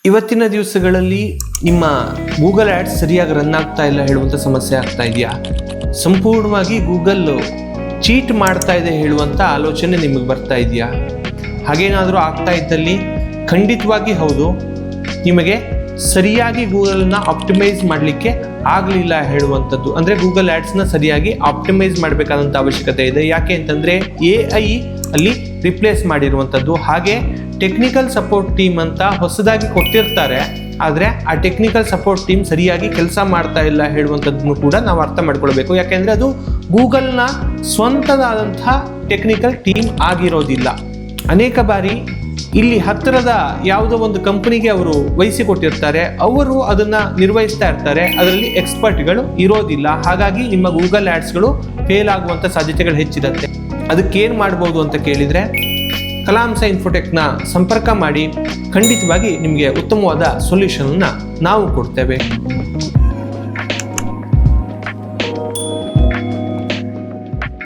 ಇವತ್ತಿನ ದಿವಸಗಳಲ್ಲಿ ನಿಮ್ಮ ಗೂಗಲ್ ಆ್ಯಡ್ಸ್ ಸರಿಯಾಗಿ ರನ್ ಆಗ್ತಾ ಇಲ್ಲ ಹೇಳುವಂಥ ಸಮಸ್ಯೆ ಆಗ್ತಾ ಇದೆಯಾ? ಸಂಪೂರ್ಣವಾಗಿ ಗೂಗಲ್ ಚೀಟ್ ಮಾಡ್ತಾ ಇದೆ ಹೇಳುವಂಥ ಆಲೋಚನೆ ನಿಮಗೆ ಬರ್ತಾ ಇದೆಯಾ? ಹಾಗೇನಾದರೂ ಆಗ್ತಾ ಇದ್ದಲ್ಲಿ ಖಂಡಿತವಾಗಿ ಹೌದು, ನಿಮಗೆ ಸರಿಯಾಗಿ ಗೂಗಲ್ನ ಆಪ್ಟಿಮೈಸ್ ಮಾಡಲಿಕ್ಕೆ ಆಗಲಿಲ್ಲ ಹೇಳುವಂಥದ್ದು. ಅಂದರೆ ಗೂಗಲ್ ಆ್ಯಡ್ಸ್ನ ಸರಿಯಾಗಿ ಆಪ್ಟಿಮೈಸ್ ಮಾಡಬೇಕಾದಂಥ ಅವಶ್ಯಕತೆ ಇದೆ. ಯಾಕೆ ಅಂತಂದರೆ AI ಅಲ್ಲಿ ರಿಪ್ಲೇಸ್ ಮಾಡಿರುವಂಥದ್ದು. ಹಾಗೆ ಟೆಕ್ನಿಕಲ್ ಸಪೋರ್ಟ್ ಟೀಮ್ ಅಂತ ಹೊಸದಾಗಿ ಕೊಟ್ಟಿರ್ತಾರೆ, ಆದರೆ ಆ ಟೆಕ್ನಿಕಲ್ ಸಪೋರ್ಟ್ ಟೀಮ್ ಸರಿಯಾಗಿ ಕೆಲಸ ಮಾಡ್ತಾ ಇಲ್ಲ ಹೇಳುವಂಥದ್ದನ್ನು ಕೂಡ ನಾವು ಅರ್ಥ ಮಾಡ್ಕೊಳ್ಬೇಕು. ಯಾಕೆಂದರೆ ಅದು ಗೂಗಲ್ನ ಸ್ವಂತದಾದಂಥ ಟೆಕ್ನಿಕಲ್ ಟೀಮ್ ಆಗಿರೋದಿಲ್ಲ. ಅನೇಕ ಬಾರಿ ಇಲ್ಲಿ ಹತ್ತಿರದ ಯಾವುದೋ ಒಂದು ಕಂಪನಿಗೆ ಅವರು ವಹಿಸಿಕೊಟ್ಟಿರ್ತಾರೆ, ಅವರು ಅದನ್ನು ನಿರ್ವಹಿಸ್ತಾ ಇರ್ತಾರೆ, ಅದರಲ್ಲಿ ಎಕ್ಸ್ಪರ್ಟ್ಗಳು ಇರೋದಿಲ್ಲ. ಹಾಗಾಗಿ ನಿಮ್ಮ ಗೂಗಲ್ ಆ್ಯಡ್ಸ್ಗಳು ಫೇಲ್ ಆಗುವಂಥ ಸಾಧ್ಯತೆಗಳು ಹೆಚ್ಚಿರುತ್ತೆ. ಅದಕ್ಕೇನು ಮಾಡ್ಬೋದು ಅಂತ ಕೇಳಿದರೆ, ಕಲಾಂಸ ಇನ್ಫೋಟೆಕ್ನ ಸಂಪರ್ಕ ಮಾಡಿ, ಖಂಡಿತವಾಗಿ ನಿಮಗೆ ಉತ್ತಮವಾದ ಸೊಲ್ಯೂಷನನ್ನು ನಾವು ಕೊಡ್ತೇವೆ.